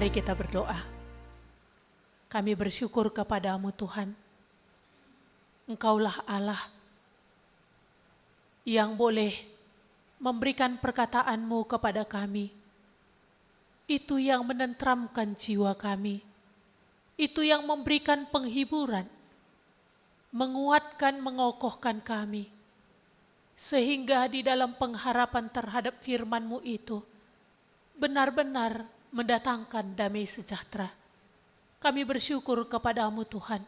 Mari kita berdoa. Kami bersyukur kepadamu Tuhan. Engkaulah Allah yang boleh memberikan perkataan-Mu kepada kami. Itu yang menenteramkan jiwa kami. Itu yang memberikan penghiburan, menguatkan, mengokohkan kami. Sehingga di dalam pengharapan terhadap firman-Mu itu, benar-benar mendatangkan damai sejahtera. Kami bersyukur kepadamu Tuhan,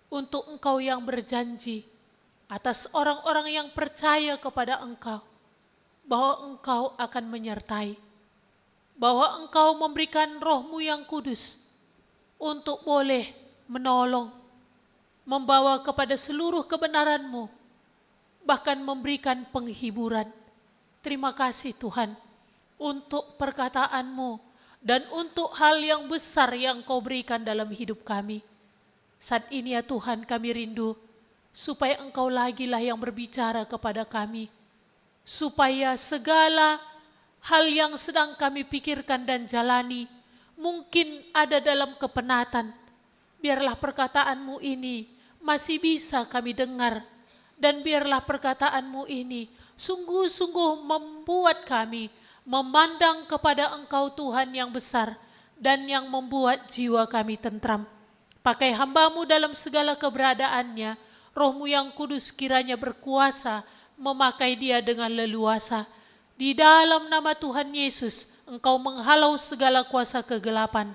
untuk Engkau yang berjanji atas orang-orang yang percaya kepada Engkau, bahwa Engkau akan menyertai, bahwa Engkau memberikan Roh-Mu yang kudus untuk boleh menolong, membawa kepada seluruh kebenaran-Mu, bahkan memberikan penghiburan. Terima kasih Tuhan untuk perkataan-Mu dan untuk hal yang besar yang Kau berikan dalam hidup kami. Saat ini ya Tuhan, kami rindu supaya Engkau lagi lah yang berbicara kepada kami, supaya segala hal yang sedang kami pikirkan dan jalani mungkin ada dalam kepenatan. Biarlah perkataan-Mu ini masih bisa kami dengar, dan biarlah perkataan-Mu ini sungguh-sungguh membuat kami memandang kepada Engkau Tuhan yang besar dan yang membuat jiwa kami tentram. Pakai hamba-Mu dalam segala keberadaannya, Roh-Mu yang kudus kiranya berkuasa memakai dia dengan leluasa. Di dalam nama Tuhan Yesus, Engkau menghalau segala kuasa kegelapan.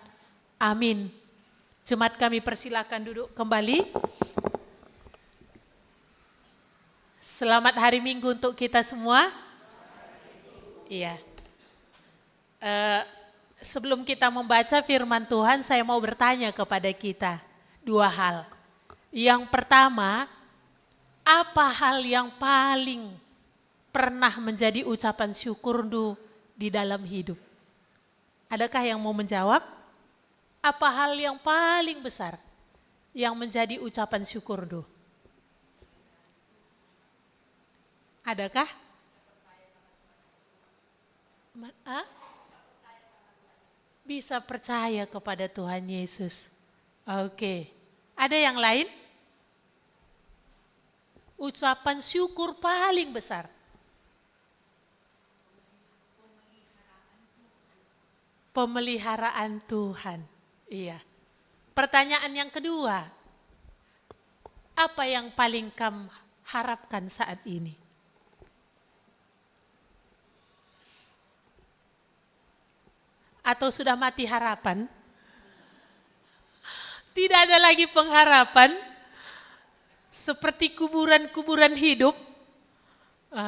Amin. Jemaat kami persilakan duduk kembali. Selamat hari Minggu untuk kita semua. Iya. Sebelum kita membaca firman Tuhan, saya mau bertanya kepada kita dua hal. Yang pertama, apa hal yang paling pernah menjadi ucapan syukur di dalam hidup? Adakah yang mau menjawab? Apa hal yang paling besar yang menjadi ucapan syukur Adakah? Bisa percaya kepada Tuhan Yesus. Oke. Ada yang lain? Ucapan syukur paling besar. Pemeliharaan Tuhan. Iya. Pertanyaan yang kedua. Apa yang paling kamu harapkan saat ini? Atau sudah mati harapan? Tidak ada lagi pengharapan, seperti kuburan-kuburan hidup.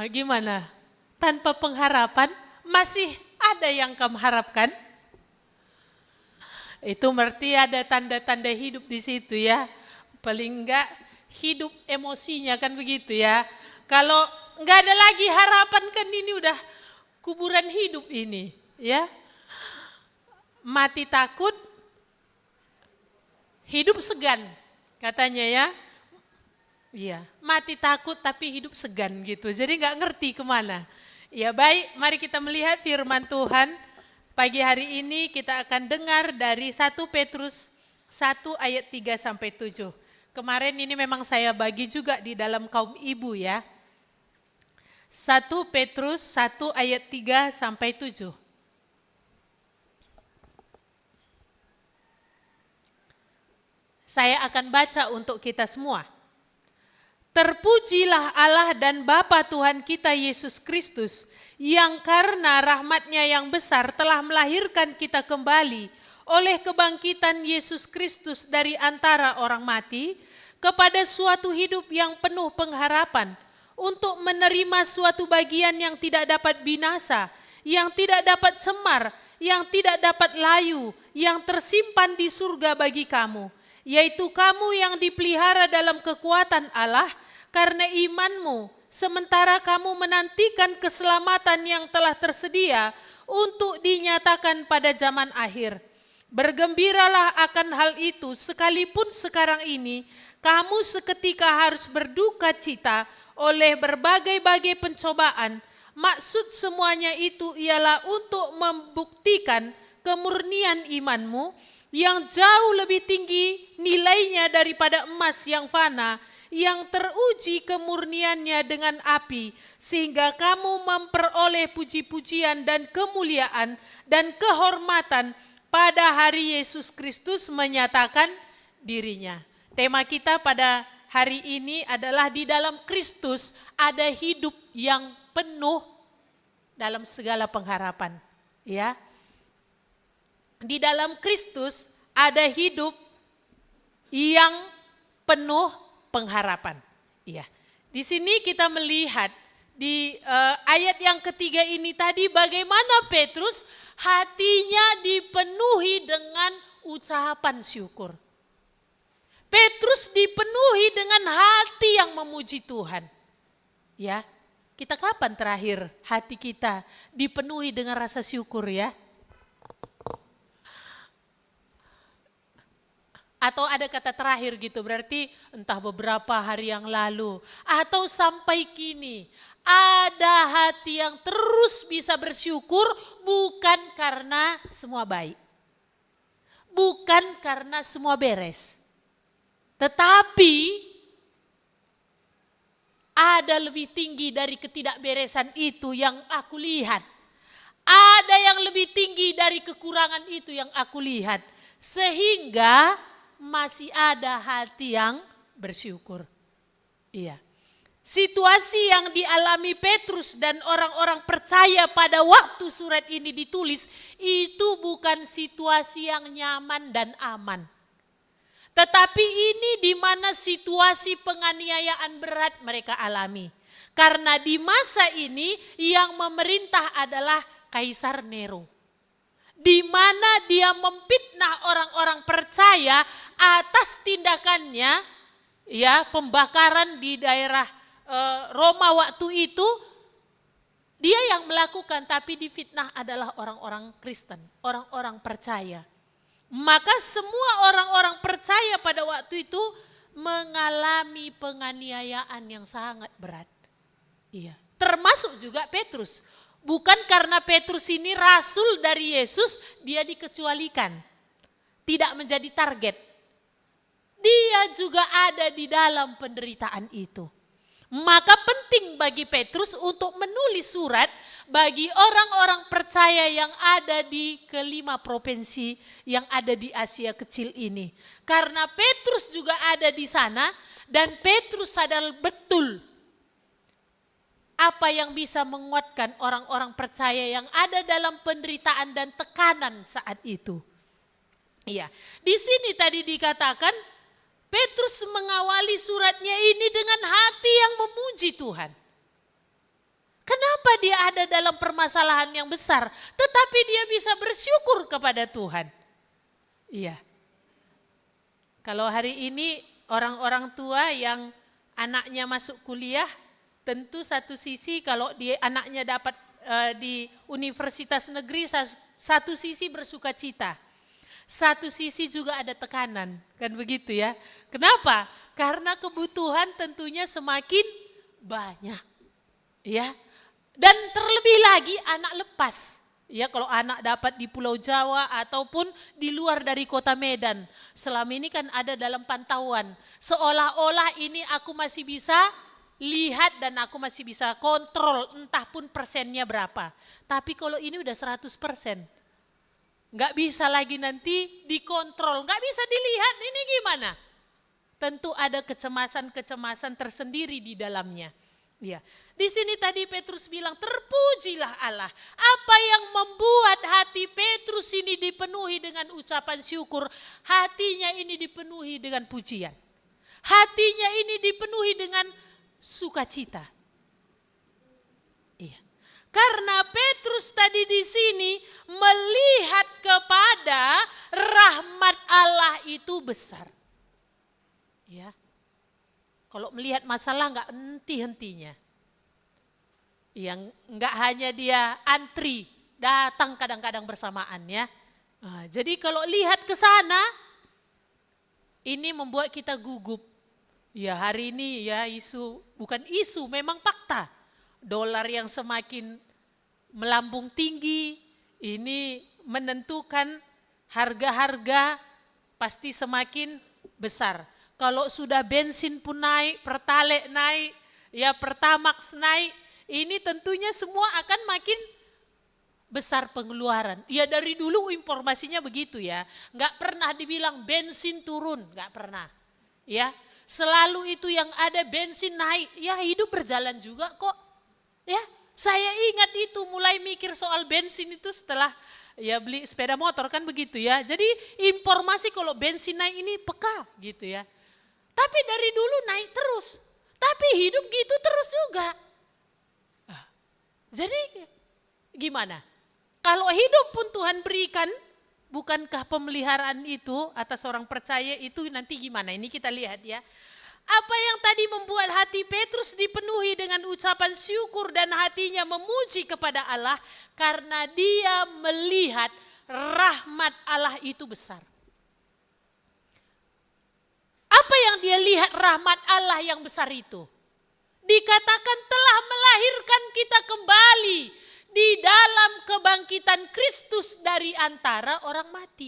Gimana? Tanpa pengharapan, masih ada yang kamu harapkan? Itu berarti ada tanda-tanda hidup di situ ya. Paling enggak hidup emosinya kan begitu ya. Kalau enggak ada lagi harapan kan ini udah kuburan hidup ini ya. Mati takut, hidup segan katanya ya. Iya, mati takut tapi hidup segan gitu. Jadi nggak ngerti kemana. Ya baik, mari kita melihat firman Tuhan. Pagi hari ini kita akan dengar dari 1 Petrus 1 ayat 3 sampai 7. Kemarin ini memang saya bagi juga di dalam kaum ibu ya. 1 Petrus 1 ayat 3 sampai 7. Saya akan baca untuk kita semua. Terpujilah Allah dan Bapa Tuhan kita Yesus Kristus, yang karena rahmat-Nya yang besar telah melahirkan kita kembali oleh kebangkitan Yesus Kristus dari antara orang mati kepada suatu hidup yang penuh pengharapan, untuk menerima suatu bagian yang tidak dapat binasa, yang tidak dapat cemar, yang tidak dapat layu, yang tersimpan di surga bagi kamu, yaitu kamu yang dipelihara dalam kekuatan Allah karena imanmu, sementara kamu menantikan keselamatan yang telah tersedia untuk dinyatakan pada zaman akhir. Bergembiralah akan hal itu, sekalipun sekarang ini kamu seketika harus berduka cita oleh berbagai-bagai pencobaan. Maksud semuanya itu ialah untuk membuktikan kemurnian imanmu yang jauh lebih tinggi nilainya daripada emas yang fana, yang teruji kemurniannya dengan api, sehingga kamu memperoleh puji-pujian dan kemuliaan dan kehormatan pada hari Yesus Kristus menyatakan dirinya. Tema kita pada hari ini adalah di dalam Kristus ada hidup yang penuh dalam segala pengharapan, ya. Di dalam Kristus ada hidup yang penuh pengharapan. Ya. Di sini kita melihat di ayat yang ketiga ini tadi bagaimana Petrus hatinya dipenuhi dengan ucapan syukur. Petrus dipenuhi dengan hati yang memuji Tuhan. Ya. Kita kapan terakhir hati kita dipenuhi dengan rasa syukur, ya? Atau ada kata terakhir gitu, berarti entah beberapa hari yang lalu. Atau sampai kini, ada hati yang terus bisa bersyukur bukan karena semua baik. Bukan karena semua beres. Tetapi ada lebih tinggi dari ketidakberesan itu yang aku lihat. Ada yang lebih tinggi dari kekurangan itu yang aku lihat. Sehingga masih ada hati yang bersyukur. Iya. Situasi yang dialami Petrus dan orang-orang percaya pada waktu surat ini ditulis itu bukan situasi yang nyaman dan aman. Tetapi ini di mana situasi penganiayaan berat mereka alami. Karena di masa ini yang memerintah adalah Kaisar Nero. Di mana dia memfitnah orang-orang percaya atas tindakannya, ya, pembakaran di daerah Roma waktu itu, dia yang melakukan, tapi difitnah adalah orang-orang Kristen, orang-orang percaya. Maka semua orang-orang percaya pada waktu itu mengalami penganiayaan yang sangat berat. Iya, termasuk juga Petrus. Bukan karena Petrus ini rasul dari Yesus, dia dikecualikan. Tidak menjadi target. Dia juga ada di dalam penderitaan itu. Maka penting bagi Petrus untuk menulis surat bagi orang-orang percaya yang ada di kelima provinsi yang ada di Asia kecil ini. Karena Petrus juga ada di sana dan Petrus sadar betul apa yang bisa menguatkan orang-orang percaya yang ada dalam penderitaan dan tekanan saat itu. Iya, di sini tadi dikatakan Petrus mengawali suratnya ini dengan hati yang memuji Tuhan. Kenapa dia ada dalam permasalahan yang besar, tetapi dia bisa bersyukur kepada Tuhan? Iya. Kalau hari ini orang-orang tua yang anaknya masuk kuliah, tentu satu sisi kalau anaknya dapat di universitas negeri, satu sisi bersuka cita. Satu sisi juga ada tekanan, kan begitu ya. Kenapa? Karena kebutuhan tentunya semakin banyak. Ya. Dan terlebih lagi anak lepas. Ya, kalau anak dapat di Pulau Jawa ataupun di luar dari kota Medan. Selama ini kan ada dalam pantauan. Seolah-olah ini aku masih bisa lihat dan aku masih bisa kontrol entah pun persennya berapa. Tapi kalau ini udah 100%. Nggak bisa lagi nanti dikontrol, nggak bisa dilihat ini gimana. Tentu ada kecemasan-kecemasan tersendiri di dalamnya. Ya. Di sini tadi Petrus bilang terpujilah Allah. Apa yang membuat hati Petrus ini dipenuhi dengan ucapan syukur, hatinya ini dipenuhi dengan pujian. Hatinya ini dipenuhi dengan sukacita. Iya. Karena Petrus tadi di sini melihat kepada rahmat Allah itu besar. Ya. Kalau melihat masalah enggak henti-hentinya. Yang enggak hanya dia antri, datang kadang-kadang bersamaan ya. Nah, jadi kalau lihat ke sana, ini membuat kita gugup. Ya hari ini ya bukan isu, memang fakta. Dolar yang semakin melambung tinggi, ini menentukan harga-harga pasti semakin besar. Kalau sudah bensin pun naik, Pertalite naik, ya Pertamax naik, ini tentunya semua akan makin besar pengeluaran. Ya dari dulu informasinya begitu ya, nggak pernah dibilang bensin turun, nggak pernah. Ya, selalu itu yang ada bensin naik, ya hidup berjalan juga kok. Ya, saya ingat itu mulai mikir soal bensin itu setelah ya beli sepeda motor kan begitu ya. Jadi informasi kalau bensin naik ini peka gitu ya. Tapi dari dulu naik terus. Tapi hidup gitu terus juga. Jadi gimana? Kalau hidup pun Tuhan berikan, bukankah pemeliharaan itu atas orang percaya itu nanti gimana? Ini kita lihat ya. Apa yang tadi membuat hati Petrus dipenuhi dengan ucapan syukur dan hatinya memuji kepada Allah karena dia melihat rahmat Allah itu besar. Apa yang dia lihat rahmat Allah yang besar itu? Dikatakan telah melahirkan kita kembali di dalam kebangkitan Kristus dari antara orang mati.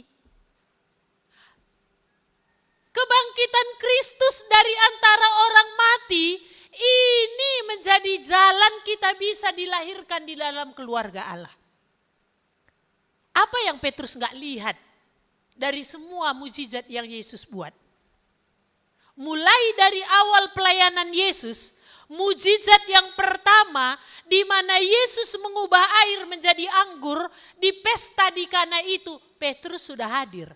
Kebangkitan Kristus dari antara orang mati ini menjadi jalan kita bisa dilahirkan di dalam keluarga Allah. Apa yang Petrus nggak lihat dari semua mujizat yang Yesus buat? Mulai dari awal pelayanan Yesus, mujizat yang pertama di mana Yesus mengubah air menjadi anggur di pesta di Kana itu, Petrus sudah hadir.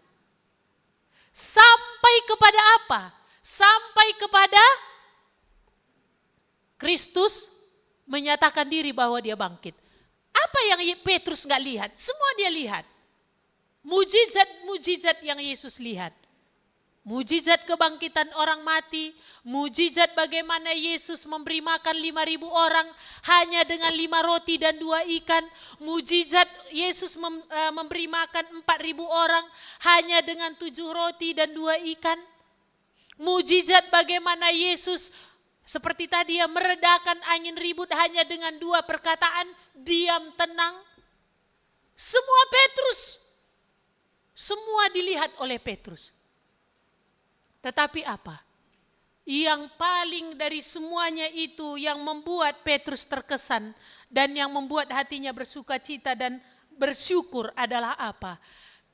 Sampai kepada apa? Sampai kepada Kristus menyatakan diri bahwa dia bangkit. Apa yang Petrus nggak lihat? Semua dia lihat. Mujizat-mujizat yang Yesus lihat. Mujizat kebangkitan orang mati, mujizat bagaimana Yesus memberi makan 5.000 orang hanya dengan 5 roti dan 2 ikan. Mujizat Yesus memberi makan 4.000 orang hanya dengan 7 roti dan 2 ikan. Mujizat bagaimana Yesus seperti tadi ya meredakan angin ribut hanya dengan 2 perkataan, diam tenang. Semua Petrus, semua dilihat oleh Petrus. Tetapi apa? Yang paling dari semuanya itu yang membuat Petrus terkesan dan yang membuat hatinya bersuka cita dan bersyukur adalah apa?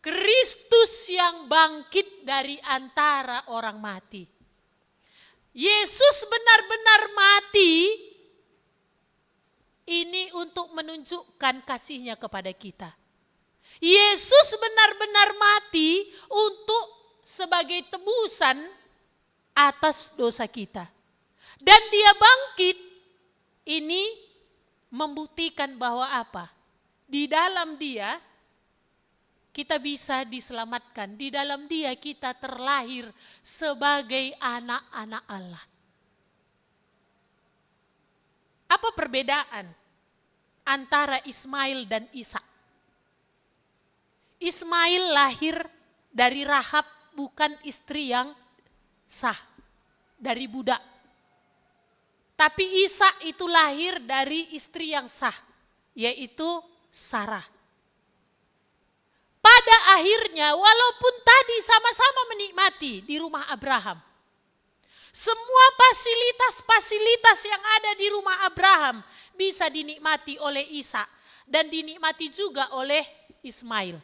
Kristus yang bangkit dari antara orang mati. Yesus benar-benar mati ini untuk menunjukkan kasihnya kepada kita. Yesus benar-benar mati untuk sebagai tebusan atas dosa kita. Dan dia bangkit ini membuktikan bahwa apa? Di dalam dia kita bisa diselamatkan. Di dalam dia kita terlahir sebagai anak-anak Allah. Apa perbedaan antara Ismail dan Ishak? Ismail lahir dari Rahab, bukan istri yang sah, dari budak. Tapi Ishak itu lahir dari istri yang sah, yaitu Sarah. Pada akhirnya walaupun tadi sama-sama menikmati di rumah Abraham, semua fasilitas-fasilitas yang ada di rumah Abraham bisa dinikmati oleh Ishak dan dinikmati juga oleh Ismail.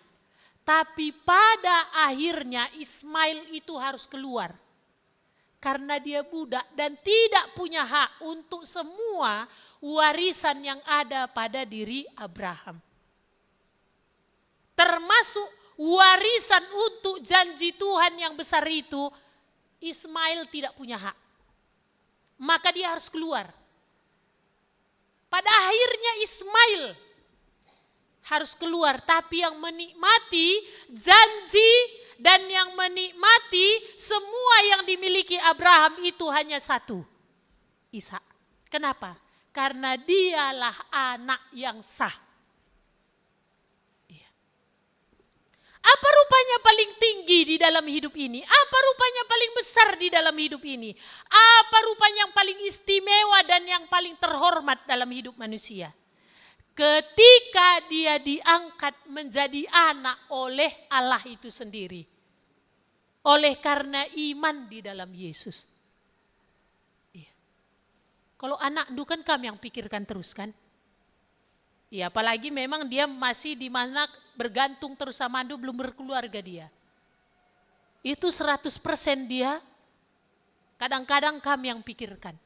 Tapi pada akhirnya Ismail itu harus keluar. Karena dia budak dan tidak punya hak untuk semua warisan yang ada pada diri Abraham. Termasuk warisan untuk janji Tuhan yang besar itu, Ismail tidak punya hak. Maka dia harus keluar. Pada akhirnya Ismail harus keluar, tapi yang menikmati janji dan yang menikmati semua yang dimiliki Abraham itu hanya satu, Ishak. Kenapa? Karena dialah anak yang sah. Apa rupanya paling tinggi di dalam hidup ini? Apa rupanya paling besar di dalam hidup ini? Apa rupanya yang paling istimewa dan yang paling terhormat dalam hidup manusia? ketika dia diangkat menjadi anak oleh Allah itu sendiri. Oleh karena iman di dalam Yesus. Iya. Kalau anak itu kan kami yang pikirkan terus kan. Ya apalagi memang dia masih di mana bergantung terus sama andu, belum berkeluarga dia. Itu 100% dia kadang-kadang kami yang pikirkan.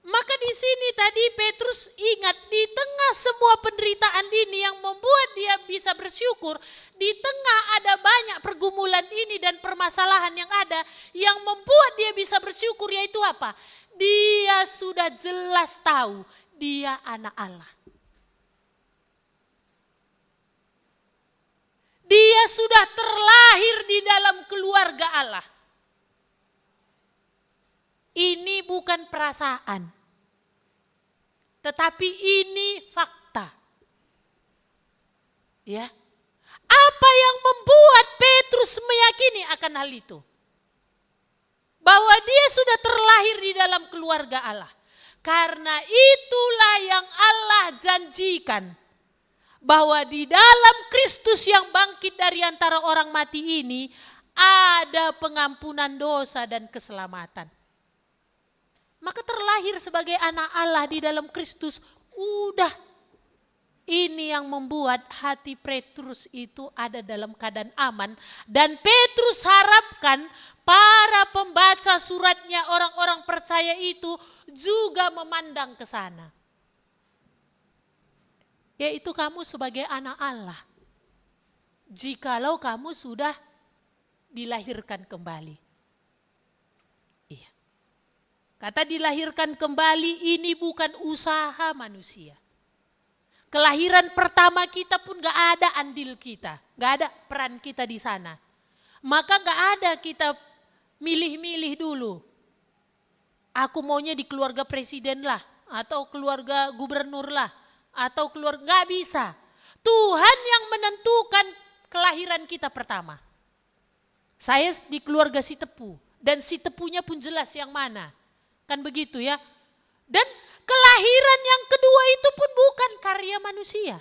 Maka di sini tadi Petrus ingat di tengah semua penderitaan ini yang membuat dia bisa bersyukur, di tengah ada banyak pergumulan ini dan permasalahan yang ada, yang membuat dia bisa bersyukur yaitu apa? Dia sudah jelas tahu dia anak Allah. Dia sudah terlahir di dalam keluarga Allah. Ini bukan perasaan, tetapi ini fakta. Ya, apa yang membuat Petrus meyakini akan hal itu? Bahwa dia sudah terlahir di dalam keluarga Allah. Karena itulah yang Allah janjikan. Bahwa di dalam Kristus yang bangkit dari antara orang mati ini ada pengampunan dosa dan keselamatan. Maka terlahir sebagai anak Allah di dalam Kristus, udah. Ini yang membuat hati Petrus itu ada dalam keadaan aman. Dan Petrus harapkan para pembaca suratnya, orang-orang percaya itu juga memandang ke sana. Yaitu kamu sebagai anak Allah. Jikalau kamu sudah dilahirkan kembali. Kata dilahirkan kembali ini bukan usaha manusia. Kelahiran pertama kita pun gak ada andil kita. Gak ada peran kita di sana. Maka gak ada kita milih-milih dulu. Aku maunya di keluarga presiden lah. Atau keluarga gubernur lah. Atau keluarga, gak bisa. Tuhan yang menentukan kelahiran kita pertama. Saya di keluarga si Tepu. Dan si Tepunya pun jelas yang mana. Kan begitu ya. Dan kelahiran yang kedua itu pun bukan karya manusia.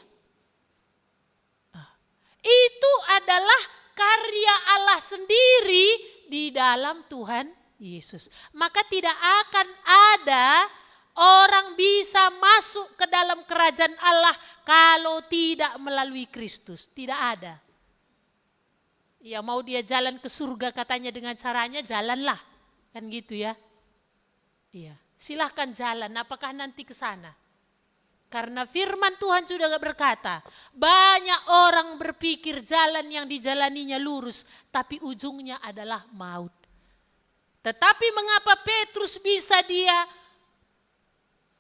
Itu adalah karya Allah sendiri di dalam Tuhan Yesus. Maka tidak akan ada orang bisa masuk ke dalam kerajaan Allah kalau tidak melalui Kristus. Tidak ada. Ya mau dia jalan ke surga katanya dengan caranya jalanlah. Kan gitu ya. Iya, silahkan jalan, apakah nanti ke sana? Karena firman Tuhan sudah berkata, banyak orang berpikir jalan yang dijalaninya lurus, tapi ujungnya adalah maut. Tetapi mengapa Petrus bisa dia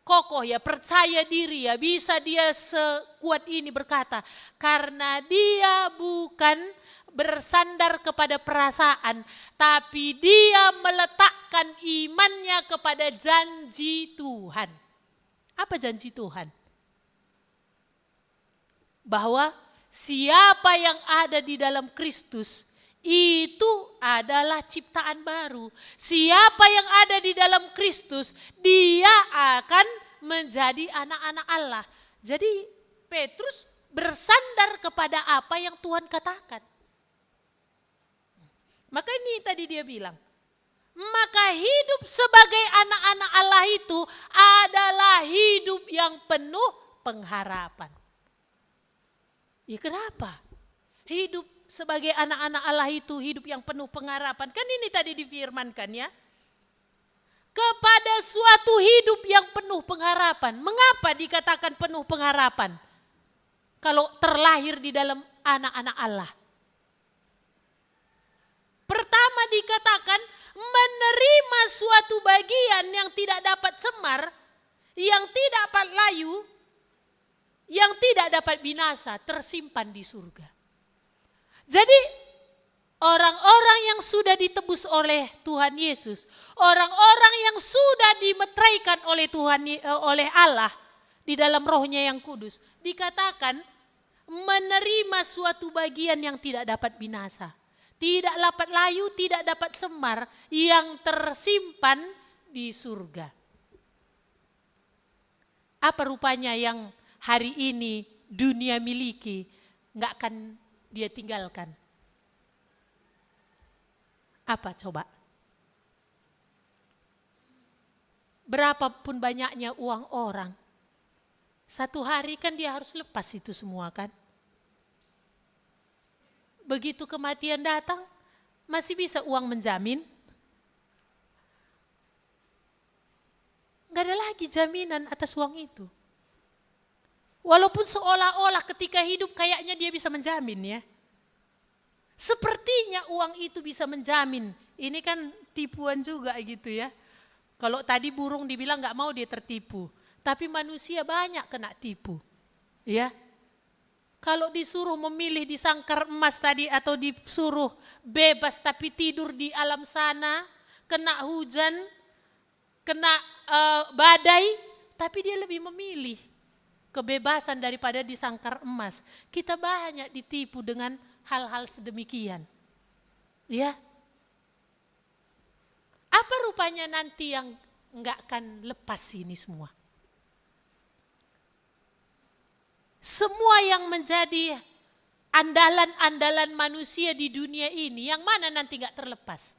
kokoh ya, percaya diri ya, bisa dia sekuat ini berkata, karena dia bukan bersandar kepada perasaan, tapi dia meletakkan imannya kepada janji Tuhan. Apa janji Tuhan? Bahwa siapa yang ada di dalam Kristus itu adalah ciptaan baru. Siapa yang ada di dalam Kristus, dia akan menjadi anak-anak Allah. Jadi Petrus bersandar kepada apa yang Tuhan katakan. Maka ini tadi dia bilang, maka hidup sebagai anak-anak Allah itu adalah hidup yang penuh pengharapan. Ya kenapa? Hidup sebagai anak-anak Allah itu hidup yang penuh pengharapan. Kan ini tadi difirmankan ya. Kepada suatu hidup yang penuh pengharapan. Mengapa dikatakan penuh pengharapan? Kalau terlahir di dalam anak-anak Allah. Pertama dikatakan menerima suatu bagian yang tidak dapat cemar, yang tidak dapat layu, yang tidak dapat binasa, tersimpan di surga. Jadi orang-orang yang sudah ditebus oleh Tuhan Yesus, orang-orang yang sudah dimeteraikan oleh oleh Allah di dalam Roh-Nya yang kudus, dikatakan menerima suatu bagian yang tidak dapat binasa. Tidak dapat layu, tidak dapat cemar, yang tersimpan di surga. Apa rupanya yang hari ini dunia miliki, nggak akan dia tinggalkan. Apa coba? Berapapun banyaknya uang orang, satu hari kan dia harus lepas itu semua kan. Begitu kematian datang, masih bisa uang menjamin? Gak ada lagi jaminan atas uang itu. Walaupun seolah-olah ketika hidup kayaknya dia bisa menjamin ya. Sepertinya uang itu bisa menjamin. Ini kan tipuan juga gitu ya. Kalau tadi burung dibilang gak mau dia tertipu. Tapi manusia banyak kena tipu. Ya. Kalau disuruh memilih di sangkar emas tadi atau disuruh bebas tapi tidur di alam sana, kena hujan, kena badai, tapi dia lebih memilih kebebasan daripada di sangkar emas. Kita banyak ditipu dengan hal-hal sedemikian. Ya. Apa rupanya nanti yang enggak akan lepas ini semua? Semua yang menjadi andalan-andalan manusia di dunia ini, yang mana nanti enggak terlepas?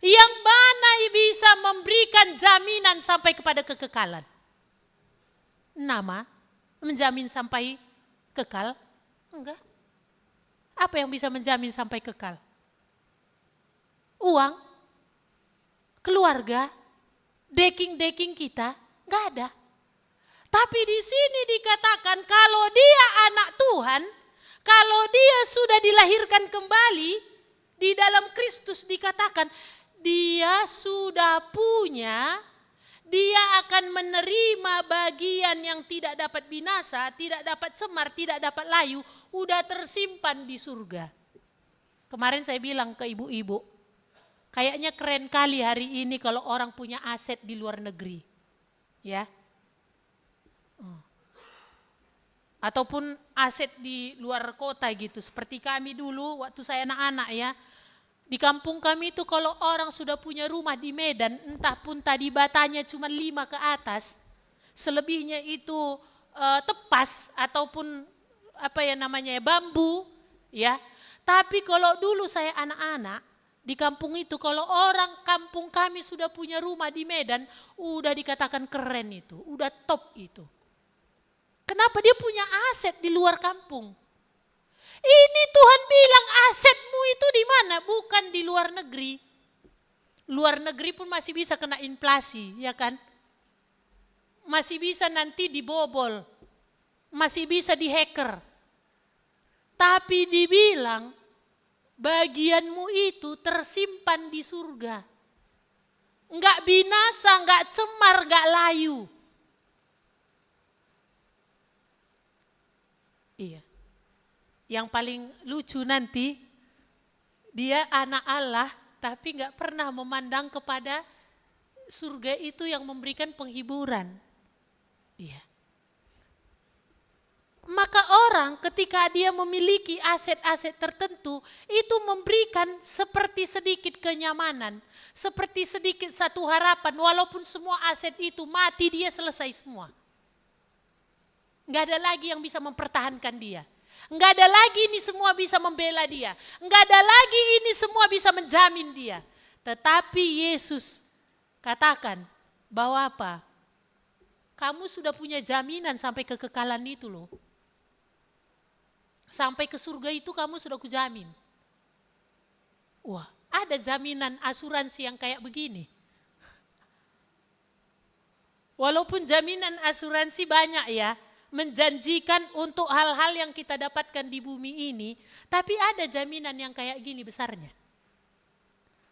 Yang mana bisa memberikan jaminan sampai kepada kekekalan? Nama menjamin sampai kekal? Enggak. Apa yang bisa menjamin sampai kekal? Uang, keluarga, deking-deking kita, enggak ada. Tapi di sini dikatakan kalau dia anak Tuhan, kalau dia sudah dilahirkan kembali, di dalam Kristus dikatakan dia sudah punya, dia akan menerima bagian yang tidak dapat binasa, tidak dapat cemar, tidak dapat layu, udah tersimpan di surga. Kemarin saya bilang ke ibu-ibu, kayaknya keren kali hari ini kalau orang punya aset di luar negeri. Ya. Ataupun aset di luar kota gitu, seperti kami dulu waktu saya anak-anak ya. Di kampung kami itu kalau orang sudah punya rumah di Medan, entah pun tadi batanya cuma 5 ke atas, selebihnya itu tepas ataupun apa ya namanya ya, bambu ya. Tapi kalau dulu saya anak-anak di kampung itu, kalau orang kampung kami sudah punya rumah di Medan, udah dikatakan keren itu, udah top itu. Kenapa? Dia punya aset di luar kampung. Ini Tuhan bilang asetmu itu di mana? Bukan di luar negeri. Luar negeri pun masih bisa kena inflasi, ya kan? Masih bisa nanti dibobol. Masih bisa dihacker. Tapi dibilang bagianmu itu tersimpan di surga. Enggak binasa, enggak cemar, enggak layu. Iya. Yang paling lucu nanti, dia anak Allah tapi gak pernah memandang kepada surga itu yang memberikan penghiburan. Iya. Maka orang ketika dia memiliki aset-aset tertentu, itu memberikan seperti sedikit kenyamanan, seperti sedikit satu harapan, walaupun semua aset itu mati dia selesai semua. Gak ada lagi yang bisa mempertahankan dia. Enggak ada lagi ini semua bisa membela dia. Enggak ada lagi ini semua bisa menjamin dia. Tetapi Yesus katakan bahwa apa? Kamu sudah punya jaminan sampai kekekalan itu loh. Sampai ke surga itu kamu sudah kujamin. Wah, ada jaminan asuransi yang kayak begini. Walaupun jaminan asuransi banyak ya, menjanjikan untuk hal-hal yang kita dapatkan di bumi ini, tapi ada jaminan yang kayak gini besarnya.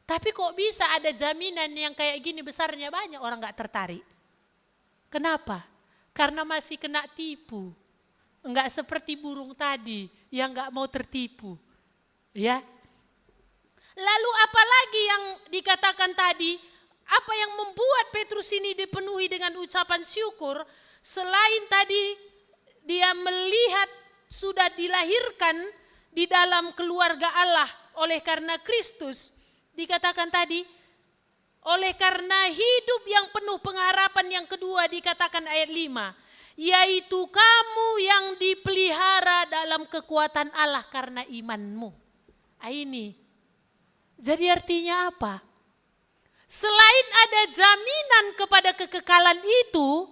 Tapi kok bisa ada jaminan yang kayak gini besarnya, banyak orang gak tertarik. Kenapa? Karena masih kena tipu. Enggak seperti burung tadi yang gak mau tertipu. Ya. Lalu apalagi yang dikatakan tadi, apa yang membuat Petrus ini dipenuhi dengan ucapan syukur, selain tadi dia melihat sudah dilahirkan di dalam keluarga Allah oleh karena Kristus, dikatakan tadi, oleh karena hidup yang penuh pengharapan yang kedua dikatakan ayat 5, yaitu kamu yang dipelihara dalam kekuatan Allah karena imanmu. Ini. Jadi artinya apa? Selain ada jaminan kepada kekekalan itu,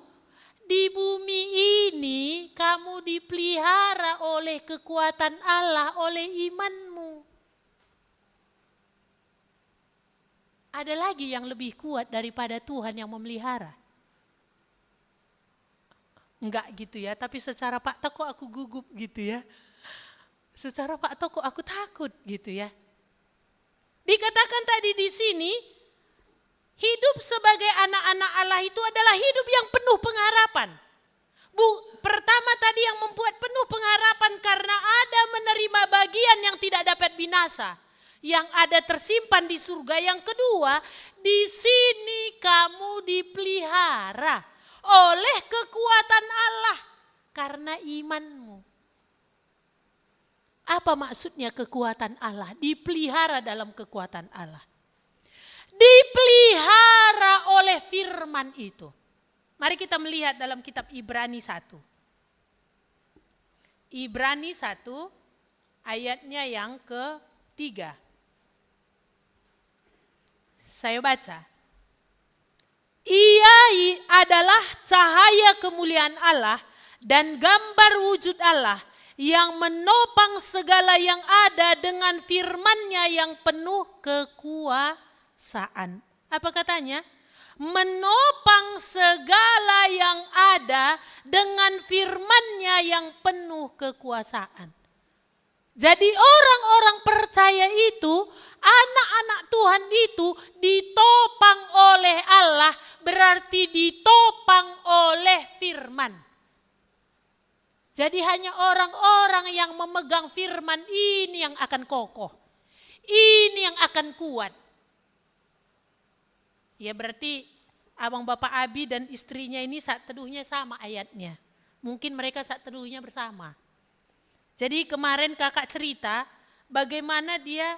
di bumi ini kamu dipelihara oleh kekuatan Allah, oleh imanmu. Ada lagi yang lebih kuat daripada Tuhan yang memelihara? Enggak gitu ya, tapi secara fakta kok aku gugup gitu ya. Secara fakta kok aku takut gitu ya. Dikatakan tadi di sini, hidup sebagai anak-anak Allah itu adalah hidup yang penuh pengharapan. Pertama tadi yang membuat penuh pengharapan karena ada menerima bagian yang tidak dapat binasa. Yang ada tersimpan di surga. Yang kedua, di sini kamu dipelihara oleh kekuatan Allah karena imanmu. Apa maksudnya kekuatan Allah? Dipelihara dalam kekuatan Allah. Dipelihara oleh firman itu. Mari kita melihat dalam kitab Ibrani 1. Ibrani 1 ayatnya yang ke-3. Saya baca. Ia adalah cahaya kemuliaan Allah dan gambar wujud Allah yang menopang segala yang ada dengan firman-Nya yang penuh kekuasaan. Apa katanya? Menopang segala yang ada dengan firman-Nya yang penuh kekuasaan. Jadi orang-orang percaya itu, anak-anak Tuhan itu ditopang oleh Allah, berarti ditopang oleh firman. Jadi hanya orang-orang yang memegang firman ini yang akan kokoh. Ini yang akan kuat. Ya berarti abang bapak Abi dan istrinya ini saat teduhnya sama ayatnya. Mungkin mereka saat teduhnya bersama. Jadi kemarin kakak cerita bagaimana dia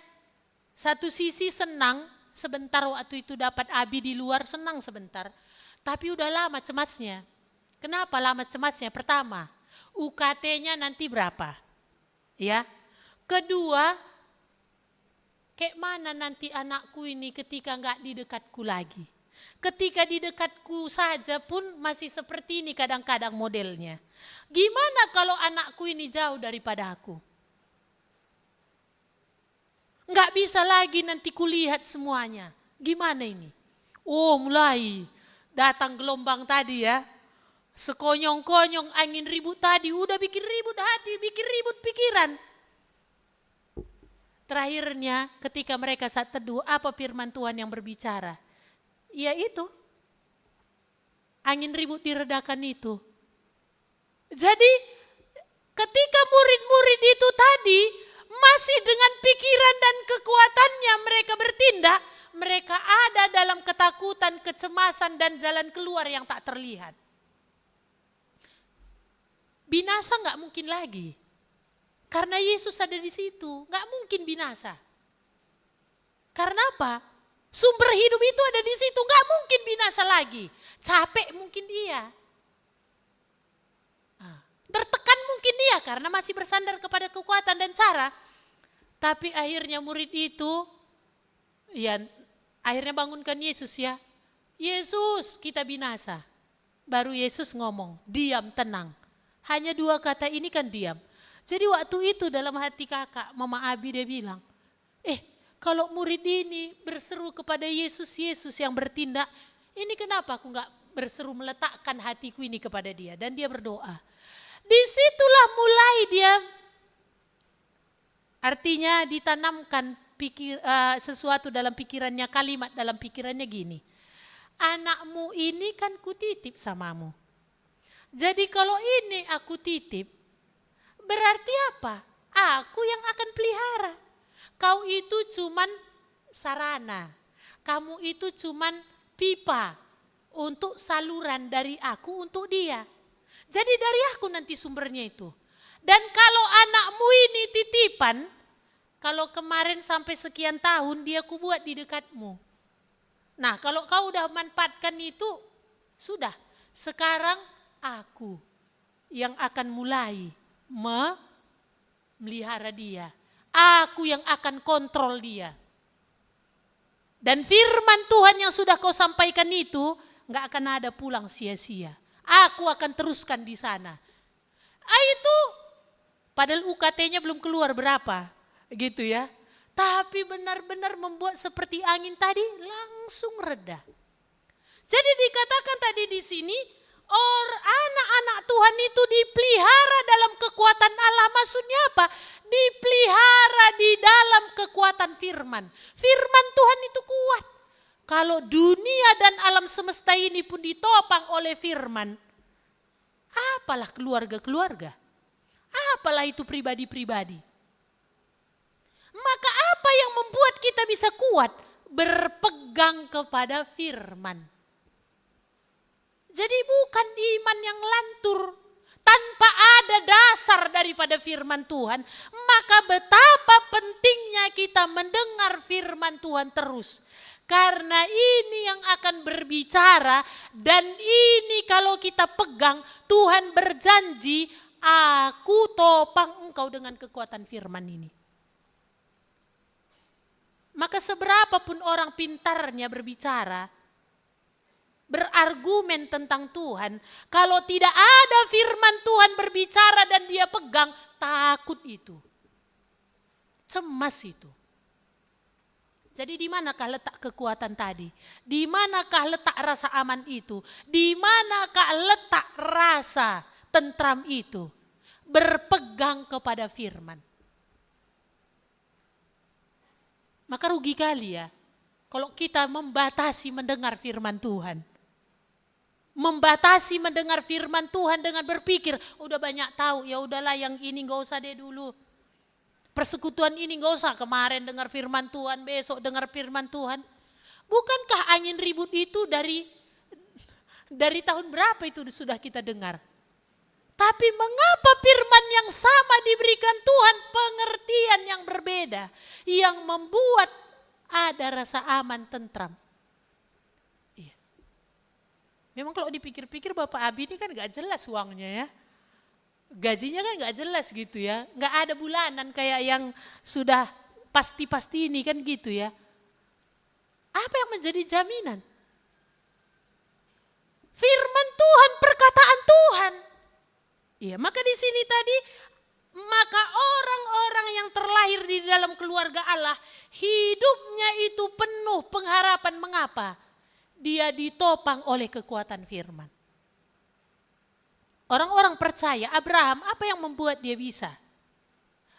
satu sisi senang sebentar waktu itu dapat Abi di luar, senang sebentar. Tapi udah lama cemasnya. Kenapa lama cemasnya? Pertama, UKT-nya nanti berapa? Ya. Kedua, kayak mana nanti anakku ini ketika enggak di dekatku lagi. Ketika di dekatku saja pun masih seperti ini kadang-kadang modelnya. Gimana kalau anakku ini jauh daripada aku? Enggak bisa lagi nanti kulihat semuanya. Gimana ini? Oh mulai datang gelombang tadi ya. Sekonyong-konyong angin ribut tadi udah bikin ribut hati, bikin ribut pikiran. Terakhirnya ketika mereka saat teduh, apa firman Tuhan yang berbicara? Ya itu, angin ribut diredakan itu. Jadi ketika murid-murid itu tadi masih dengan pikiran dan kekuatannya mereka bertindak, mereka ada dalam ketakutan, kecemasan dan jalan keluar yang tak terlihat. Binasa nggak mungkin lagi, karena Yesus ada di situ, nggak mungkin binasa. Karena apa? Sumber hidup itu ada di situ, nggak mungkin binasa lagi. Capek mungkin dia, tertekan mungkin dia karena masih bersandar kepada kekuatan dan cara. Tapi akhirnya murid itu, ya akhirnya bangunkan Yesus ya. Yesus kita binasa. Baru Yesus ngomong, diam tenang. Hanya 2 kata ini kan diam. Jadi waktu itu dalam hati kakak, Mama Abi dia bilang, kalau murid ini berseru kepada Yesus yang bertindak, ini kenapa aku enggak berseru meletakkan hatiku ini kepada dia? Dan dia berdoa. Disitulah mulai dia, artinya ditanamkan sesuatu dalam pikirannya, kalimat dalam pikirannya gini. Anakmu ini kan kutitip samamu. Jadi kalau ini aku titip, berarti apa? Aku yang akan pelihara. Kau itu cuman sarana, kamu itu cuman pipa untuk saluran dari aku untuk dia. Jadi dari aku nanti sumbernya itu. Dan kalau anakmu ini titipan, kalau kemarin sampai sekian tahun dia kubuat di dekatmu. Nah kalau kau udah manfaatkan itu, sudah sekarang aku yang akan mulai memelihara dia. Aku yang akan kontrol dia. Dan firman Tuhan yang sudah kau sampaikan itu gak akan ada pulang sia-sia. Aku akan teruskan di sana. Itu padahal UKT-nya belum keluar berapa gitu ya. Tapi benar-benar membuat seperti angin tadi langsung reda. Jadi dikatakan tadi di sini, anak-anak Tuhan itu dipelihara dalam kekuatan Allah. Maksudnya apa? Dipelihara di dalam kekuatan firman. Firman Tuhan itu kuat. Kalau dunia dan alam semesta ini pun ditopang oleh firman, apalah keluarga-keluarga? Apalah itu pribadi-pribadi? Maka apa yang membuat kita bisa kuat? Berpegang kepada firman. Jadi bukan iman yang lantur. Tanpa ada dasar daripada firman Tuhan. Maka betapa pentingnya kita mendengar firman Tuhan terus. Karena ini yang akan berbicara. Dan ini kalau kita pegang, Tuhan berjanji, aku topang engkau dengan kekuatan firman ini. Maka seberapapun orang pintarnya berbicara, berargumen tentang Tuhan, kalau tidak ada firman Tuhan berbicara dan dia pegang, takut itu. Cemas itu. Jadi di manakah letak kekuatan tadi? Di manakah letak rasa aman itu? Di manakah letak rasa tentram itu? Berpegang kepada firman. Maka rugi kali ya kalau kita membatasi mendengar firman Tuhan. Membatasi mendengar firman Tuhan dengan berpikir, udah banyak tahu, ya udahlah yang ini gak usah deh dulu. Persekutuan ini gak usah, kemarin dengar firman Tuhan, besok dengar firman Tuhan. Bukankah angin ribut itu dari tahun berapa itu sudah kita dengar? Tapi mengapa firman yang sama diberikan Tuhan pengertian yang berbeda. Yang membuat ada rasa aman tentram. Iya. Memang kalau dipikir-pikir Bapak Abi ini kan gak jelas uangnya ya. Gajinya kan gak jelas gitu ya. Gak ada bulanan kayak yang sudah pasti-pasti ini kan gitu ya. Apa yang menjadi jaminan? Firman Tuhan, perkataan Tuhan. Iya, maka di sini tadi, maka orang-orang yang terlahir di dalam keluarga Allah, hidupnya itu penuh pengharapan. Mengapa? Dia ditopang oleh kekuatan firman. Orang-orang percaya, Abraham apa yang membuat dia bisa?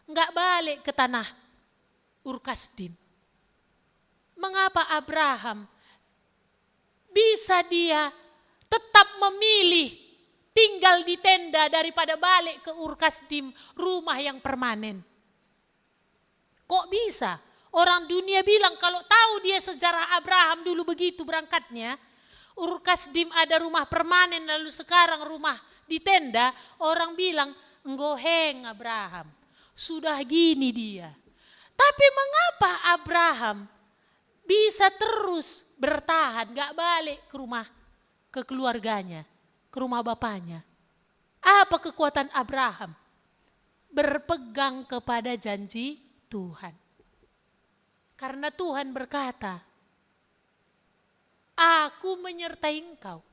Enggak balik ke tanah Ur Kasdim. Mengapa Abraham bisa dia tetap memilih tinggal di tenda daripada balik ke Ur Kasdim, rumah yang permanen? Kok bisa? Orang dunia bilang kalau tahu dia sejarah Abraham dulu begitu berangkatnya, Ur Kasdim ada rumah permanen lalu sekarang rumah di tenda, orang bilang nggoheng Abraham, sudah gini dia. Tapi mengapa Abraham bisa terus bertahan, gak balik ke rumah, ke keluarganya, ke rumah bapaknya? Apa kekuatan Abraham? Berpegang kepada janji Tuhan. Karena Tuhan berkata, aku menyertai engkau.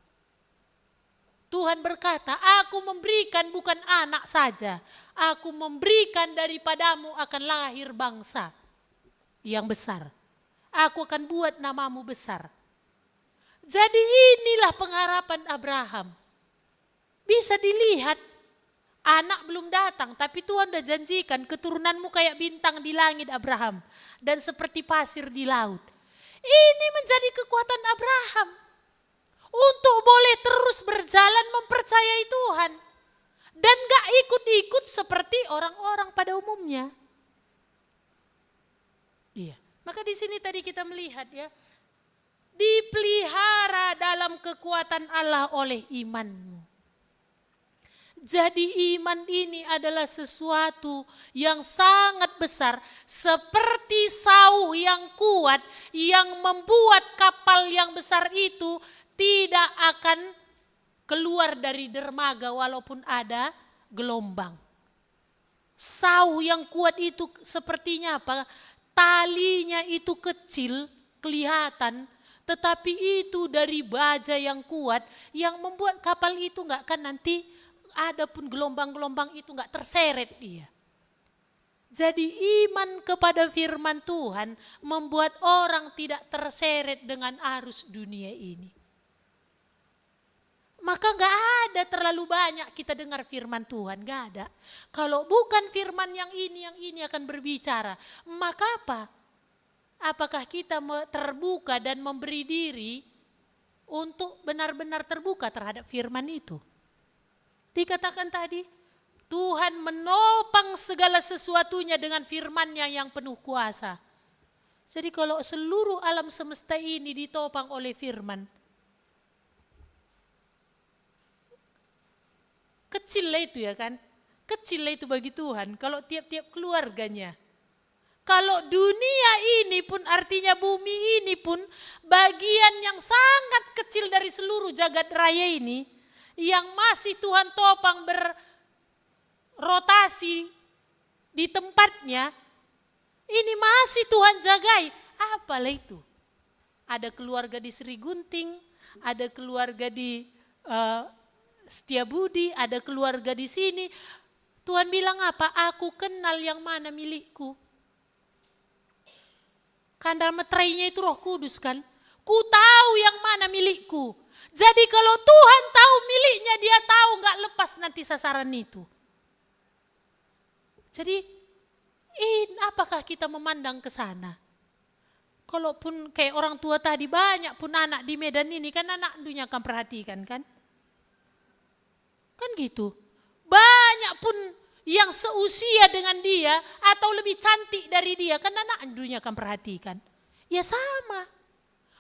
Tuhan berkata, aku memberikan bukan anak saja, aku memberikan daripadamu akan lahir bangsa yang besar. Aku akan buat namamu besar. Jadi inilah pengharapan Abraham. Bisa dilihat, anak belum datang tapi Tuhan sudah janjikan keturunanmu kayak bintang di langit Abraham. Dan seperti pasir di laut. Ini menjadi kekuatan Abraham. Untuk boleh terus berjalan mempercayai Tuhan. Dan gak ikut-ikut seperti orang-orang pada umumnya. Iya. Maka di sini tadi kita melihat ya. Dipelihara dalam kekuatan Allah oleh imanmu. Jadi iman ini adalah sesuatu yang sangat besar. Seperti sauh yang kuat yang membuat kapal yang besar itu tidak akan keluar dari dermaga walaupun ada gelombang. Sauh yang kuat itu sepertinya apa? Talinya itu kecil, kelihatan, tetapi itu dari baja yang kuat yang membuat kapal itu nggak kan nanti ada pun gelombang-gelombang itu nggak terseret dia. Jadi iman kepada firman Tuhan membuat orang tidak terseret dengan arus dunia ini. Maka gak ada terlalu banyak kita dengar firman Tuhan, gak ada. Kalau bukan firman yang ini akan berbicara. Maka apa? Apakah kita terbuka dan memberi diri untuk benar-benar terbuka terhadap firman itu? Dikatakan tadi, Tuhan menopang segala sesuatunya dengan firman-Nya yang penuh kuasa. Jadi kalau seluruh alam semesta ini ditopang oleh firman, kecil lah itu ya kan, kecil lah itu bagi Tuhan kalau tiap-tiap keluarganya. Kalau dunia ini pun artinya bumi ini pun bagian yang sangat kecil dari seluruh jagat raya ini yang masih Tuhan topang rotasi di tempatnya, ini masih Tuhan jagai. Apalah itu? Ada keluarga di Sri Gunting, ada keluarga di Setiabudi, ada keluarga di sini. Tuhan bilang apa? Aku kenal yang mana milikku. Kandang meterainya itu Roh Kudus kan? Ku tahu yang mana milikku. Jadi kalau Tuhan tahu miliknya, dia tahu gak lepas nanti sasaran itu. Jadi apakah kita memandang ke sana? Kalaupun kayak orang tua tadi banyak pun anak di Medan ini kan anak dunia akan perhatikan kan? Kan gitu. Banyak pun yang seusia dengan dia atau lebih cantik dari dia kan anak dunia akan perhatikan. Ya sama.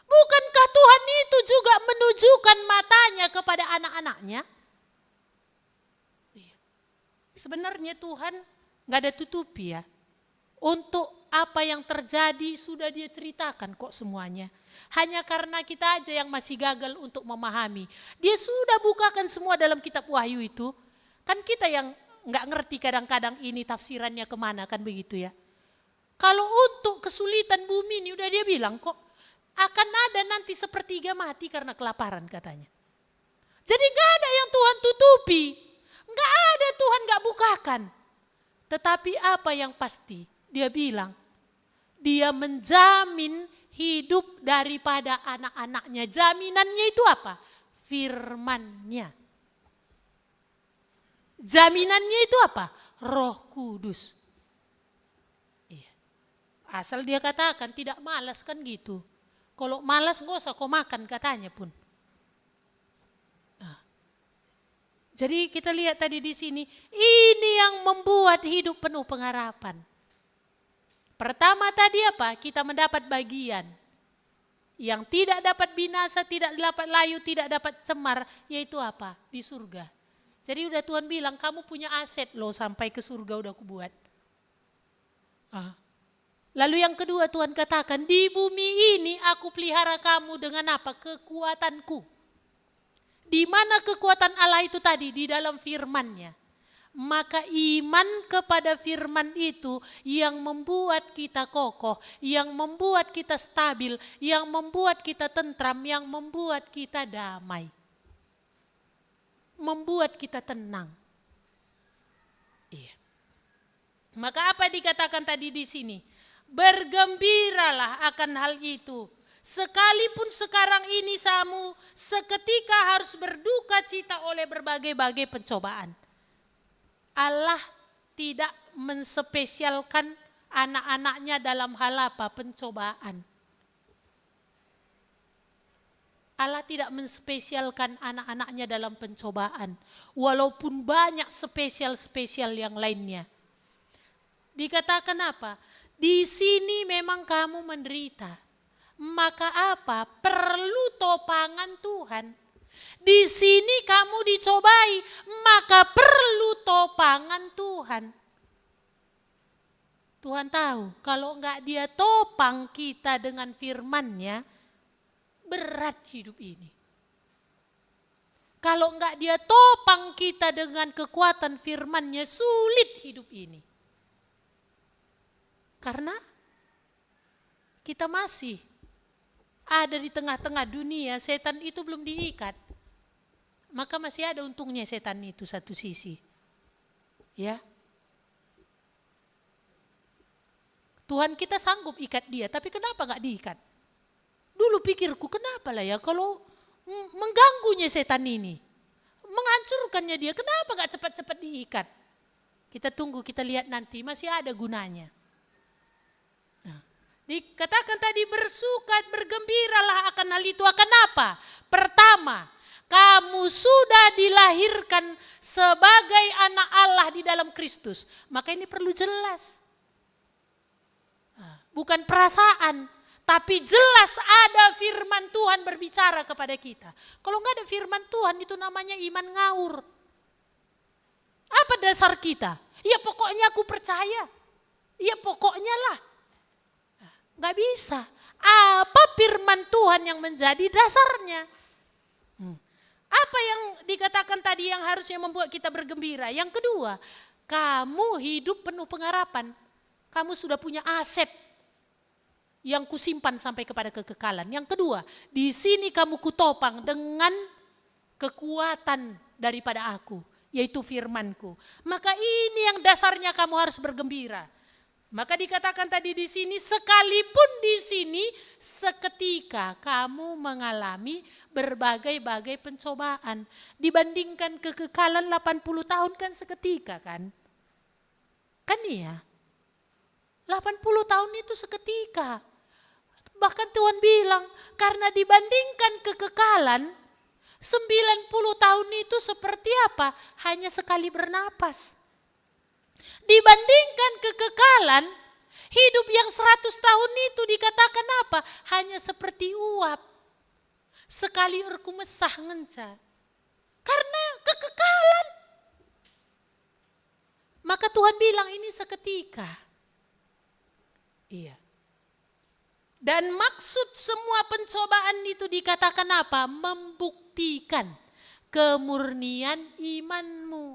Bukankah Tuhan itu juga menunjukkan matanya kepada anak-anaknya? Sebenarnya Tuhan gak ada tutupi ya. Untuk apa yang terjadi sudah dia ceritakan kok semuanya. Hanya karena kita aja yang masih gagal untuk memahami. Dia sudah bukakan semua dalam kitab Wahyu itu. Kan kita yang gak ngerti kadang-kadang ini tafsirannya kemana kan begitu ya. Kalau untuk kesulitan bumi ini udah dia bilang kok. Akan ada nanti sepertiga mati karena kelaparan katanya. Jadi gak ada yang Tuhan tutupi. Gak ada Tuhan gak bukakan. Tetapi apa yang pasti dia bilang, dia menjamin hidup daripada anak-anaknya. Jaminannya itu apa? Firman-Nya. Jaminannya itu apa? Roh Kudus. Iya. Asal dia katakan tidak malas kan gitu. Kalau malas gak usah kau makan katanya pun. Jadi kita lihat tadi di sini, ini yang membuat hidup penuh pengharapan. Pertama tadi apa? Kita mendapat bagian. Yang tidak dapat binasa, tidak dapat layu, tidak dapat cemar, yaitu apa? Di surga. Jadi udah Tuhan bilang, kamu punya aset loh sampai ke surga udah aku buat. Lalu yang kedua Tuhan katakan, di bumi ini aku pelihara kamu dengan apa? Kekuatanku. Di mana kekuatan Allah itu tadi? Di dalam firman-Nya. Maka iman kepada firman itu yang membuat kita kokoh, yang membuat kita stabil, yang membuat kita tentram, yang membuat kita damai. Membuat kita tenang. Iya. Maka apa dikatakan tadi di sini? Bergembiralah akan hal itu. Sekalipun sekarang ini kamu seketika harus berduka cita oleh berbagai-bagai pencobaan. Allah tidak menspesialkan anak-anaknya dalam hal apa? Pencobaan. Allah tidak menspesialkan anak-anaknya dalam pencobaan. Walaupun banyak spesial-spesial yang lainnya. Dikatakan apa? Di sini memang kamu menderita. Maka apa? Perlu topangan Tuhan. Di sini kamu dicobai, maka perlu topangan Tuhan. Tuhan tahu kalau enggak dia topang kita dengan firman-Nya, berat hidup ini. Kalau enggak dia topang kita dengan kekuatan firman-Nya, sulit hidup ini. Karena kita masih ada di tengah-tengah dunia, setan itu belum diikat. Maka masih ada untungnya setan itu satu sisi. Ya. Tuhan kita sanggup ikat dia, tapi kenapa enggak diikat? Dulu pikirku, kenapa lah ya kalau mengganggunya setan ini, menghancurkannya dia, kenapa enggak cepat-cepat diikat? Kita tunggu, kita lihat nanti, masih ada gunanya. Nah, dikatakan tadi bersuka, bergembiralah akan hal itu. Akan apa? Pertama, kamu sudah dilahirkan sebagai anak Allah di dalam Kristus. Maka ini perlu jelas. Bukan perasaan, tapi jelas ada firman Tuhan berbicara kepada kita. Kalau enggak ada firman Tuhan, itu namanya iman ngawur. Apa dasar kita? Ya pokoknya aku percaya. Ya pokoknya lah. Enggak bisa. Apa firman Tuhan yang menjadi dasarnya? Apa yang dikatakan tadi yang harusnya membuat kita bergembira? Yang kedua, kamu hidup penuh pengharapan. Kamu sudah punya aset yang kusimpan sampai kepada kekekalan. Yang kedua, di sini kamu kutopang dengan kekuatan daripada aku, yaitu firmanku. Maka ini yang dasarnya kamu harus bergembira. Maka dikatakan tadi di sini, sekalipun di sini seketika kamu mengalami berbagai-bagai pencobaan. Dibandingkan kekekalan 80 tahun kan seketika kan? Kan iya? 80 tahun itu seketika. Bahkan Tuhan bilang, karena dibandingkan kekekalan, 90 tahun itu seperti apa? Hanya sekali bernapas. Dibandingkan kekekalan, hidup yang 100 tahun itu dikatakan apa? Hanya seperti uap. Sekali urku mesah ngenca. Karena kekekalan. Maka Tuhan bilang ini seketika. Iya. Dan maksud semua pencobaan itu dikatakan apa? Membuktikan kemurnian imanmu.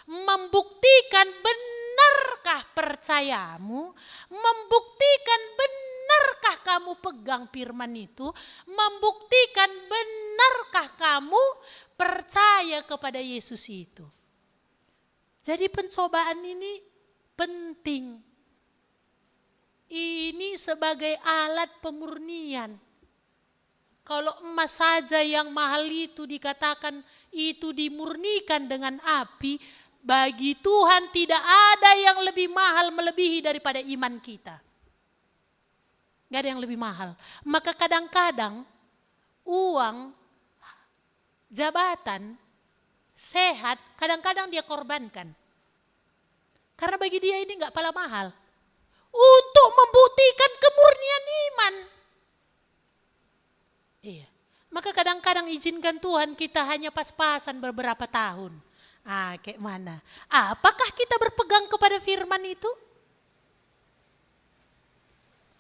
Membuktikan benarkah percayamu. Membuktikan benarkah kamu pegang firman itu. Membuktikan benarkah kamu percaya kepada Yesus itu. Jadi pencobaan ini penting. Ini sebagai alat pemurnian. Kalau emas saja yang mahal itu dikatakan itu dimurnikan dengan api, bagi Tuhan tidak ada yang lebih mahal melebihi daripada iman kita. Gak ada yang lebih mahal. Maka kadang-kadang uang, jabatan, sehat, kadang-kadang dia korbankan. Karena bagi dia ini gak pala mahal. Untuk membuktikan kemurnian iman. Iya. Maka kadang-kadang izinkan Tuhan kita hanya pas-pasan beberapa tahun. Kayak mana? Apakah kita berpegang kepada firman itu?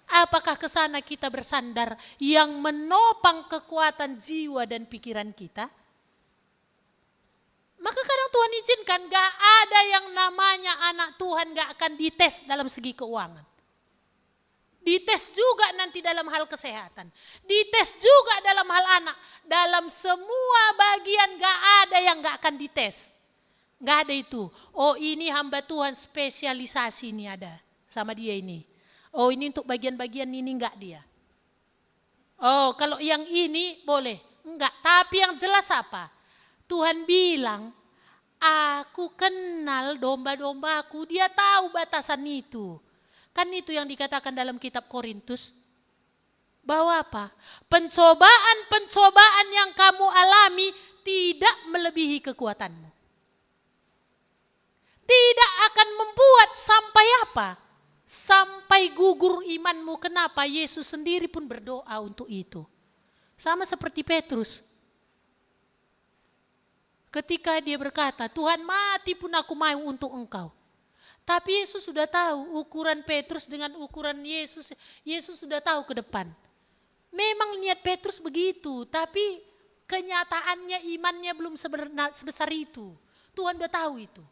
Apakah ke sana kita bersandar yang menopang kekuatan jiwa dan pikiran kita? Maka kadang Tuhan izinkan, gak ada yang namanya anak Tuhan gak akan dites dalam segi keuangan. Dites juga nanti dalam hal kesehatan. Dites juga dalam hal anak. Dalam semua bagian gak ada yang gak akan dites. Gak ada itu. Oh ini hamba Tuhan spesialisasi ini ada sama dia ini. Oh ini untuk bagian-bagian ini enggak dia. Oh kalau yang ini boleh. Enggak, tapi yang jelas apa? Tuhan bilang, aku kenal domba-dombaku, dia tahu batasan itu. Kan itu yang dikatakan dalam kitab Korintus. Bahwa apa? Pencobaan-pencobaan yang kamu alami tidak melebihi kekuatanmu. Tidak akan membuat sampai apa? Sampai gugur imanmu. Kenapa? Yesus sendiri pun berdoa untuk itu. Sama seperti Petrus. Ketika dia berkata, Tuhan mati pun aku mau untuk engkau. Tapi Yesus sudah tahu ukuran Petrus dengan ukuran Yesus. Yesus sudah tahu ke depan. Memang niat Petrus begitu, tapi kenyataannya imannya belum sebesar itu. Tuhan udah tahu itu.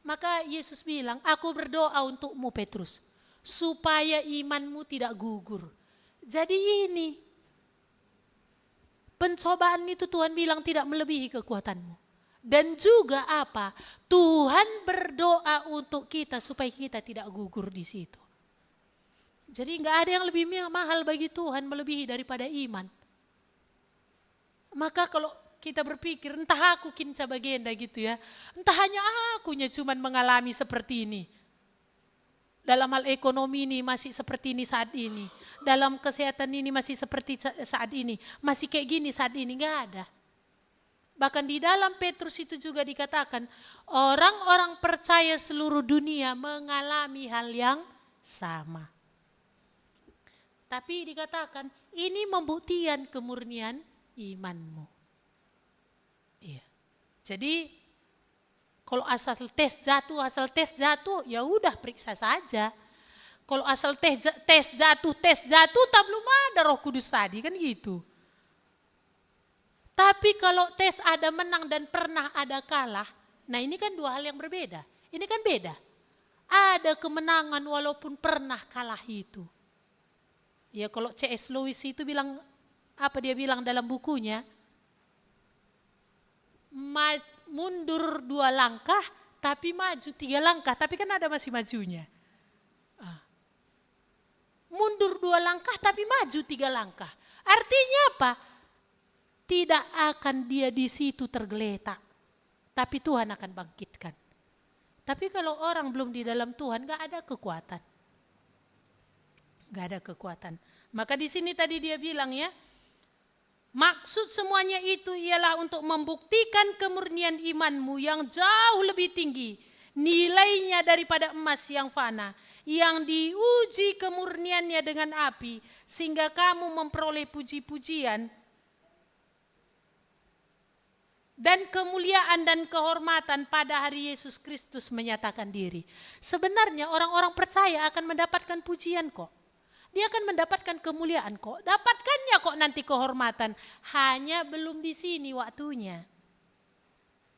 Maka Yesus bilang, aku berdoa untukmu Petrus, supaya imanmu tidak gugur. Jadi ini, pencobaan itu Tuhan bilang tidak melebihi kekuatanmu. Dan juga apa? Tuhan berdoa untuk kita supaya kita tidak gugur di situ. Jadi nggak ada yang lebih mahal bagi Tuhan melebihi daripada iman. Maka kalau kita berpikir, entah aku kinca bagenda gitu ya, entah hanya akunya cuman mengalami seperti ini. Dalam hal ekonomi ini masih seperti ini saat ini. Dalam kesehatan ini masih seperti saat ini. Masih kayak gini saat ini, nggak ada. Bahkan di dalam Petrus itu juga dikatakan, orang-orang percaya seluruh dunia mengalami hal yang sama. Tapi dikatakan, ini pembuktian kemurnian imanmu. Iya. Jadi kalau asal tes jatuh, ya udah periksa saja. Kalau asal tes jatuh, tak belum ada Roh Kudus tadi, kan gitu. Tapi kalau tes ada menang dan pernah ada kalah, nah ini kan dua hal yang berbeda. Ini kan beda. Ada kemenangan walaupun pernah kalah itu. Ya kalau C.S. Lewis itu bilang, apa dia bilang dalam bukunya, mundur 2 langkah tapi maju 3 langkah, tapi kan ada masih majunya. Mundur 2 langkah tapi maju 3 langkah. Artinya apa? Tidak akan dia di situ tergeletak, tapi Tuhan akan bangkitkan. Tapi kalau orang belum di dalam Tuhan, gak ada kekuatan. Gak ada kekuatan. Maka di sini tadi dia bilang ya, maksud semuanya itu ialah untuk membuktikan kemurnian imanmu yang jauh lebih tinggi nilainya daripada emas yang fana, yang diuji kemurniannya dengan api, sehingga kamu memperoleh puji-pujian dan kemuliaan dan kehormatan pada hari Yesus Kristus menyatakan diri. Sebenarnya orang-orang percaya akan mendapatkan pujian kok. Dia akan mendapatkan kemuliaan kok. Dapatkannya kok nanti kehormatan. Hanya belum di sini waktunya.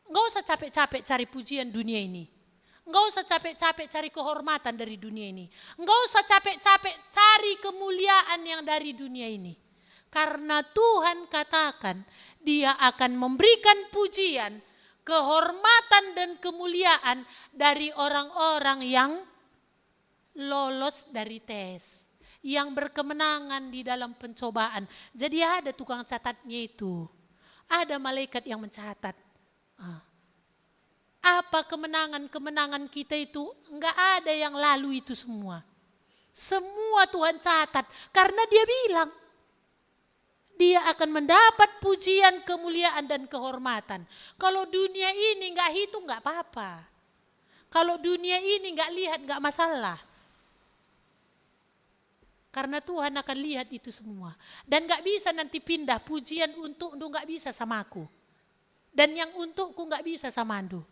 Enggak usah capek-capek cari pujian dunia ini. Enggak usah capek-capek cari kehormatan dari dunia ini. Enggak usah capek-capek cari kemuliaan yang dari dunia ini. Karena Tuhan katakan dia akan memberikan pujian, kehormatan dan kemuliaan dari orang-orang yang lolos dari tes, yang berkemenangan di dalam pencobaan. Jadi ada tukang catatnya itu. Ada malaikat yang mencatat. Apa kemenangan-kemenangan kita itu, enggak ada yang lalu itu semua. Semua Tuhan catat karena dia bilang dia akan mendapat pujian, kemuliaan dan kehormatan. Kalau dunia ini enggak hitung enggak apa-apa. Kalau dunia ini enggak lihat enggak masalah. Karena Tuhan akan lihat itu semua. Dan enggak bisa nanti pindah pujian untuk Ndu enggak bisa sama aku. Dan yang untukku enggak bisa sama Ndu.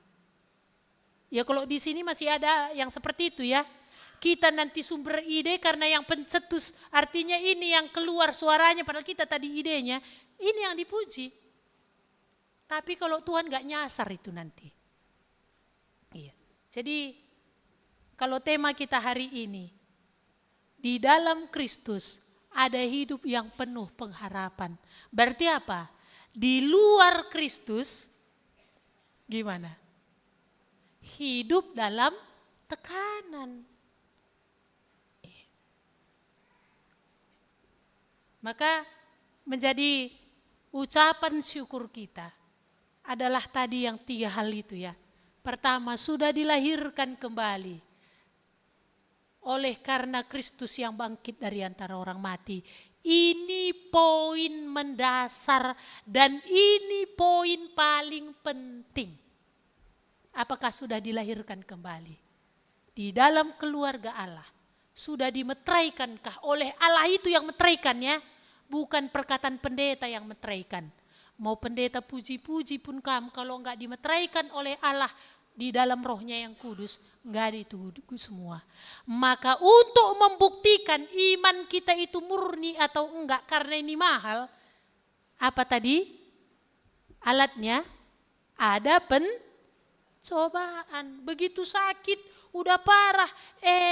Ya kalau di sini masih ada yang seperti itu ya. Kita nanti sumber ide karena yang pencetus, artinya ini yang keluar suaranya padahal kita tadi idenya, ini yang dipuji. Tapi kalau Tuhan gak nyasar itu nanti. Iya. Jadi kalau tema kita hari ini, di dalam Kristus ada hidup yang penuh pengharapan. Berarti apa? Di luar Kristus gimana? Hidup dalam tekanan. Maka menjadi ucapan syukur kita adalah tadi yang 3 hal itu ya. Pertama, sudah dilahirkan kembali oleh karena Kristus yang bangkit dari antara orang mati. Ini poin mendasar dan ini poin paling penting. Apakah sudah dilahirkan kembali? Di dalam keluarga Allah. Sudah dimeteraikankah oleh Allah itu yang meteraikannya? Bukan perkataan pendeta yang meteraikan. Mau pendeta puji-puji pun kamu kalau enggak dimeteraikan oleh Allah di dalam rohnya yang kudus, enggak itu semua. Maka untuk membuktikan iman kita itu murni atau enggak karena ini mahal, apa tadi? Alatnya ada pencobaan. Begitu sakit, udah parah.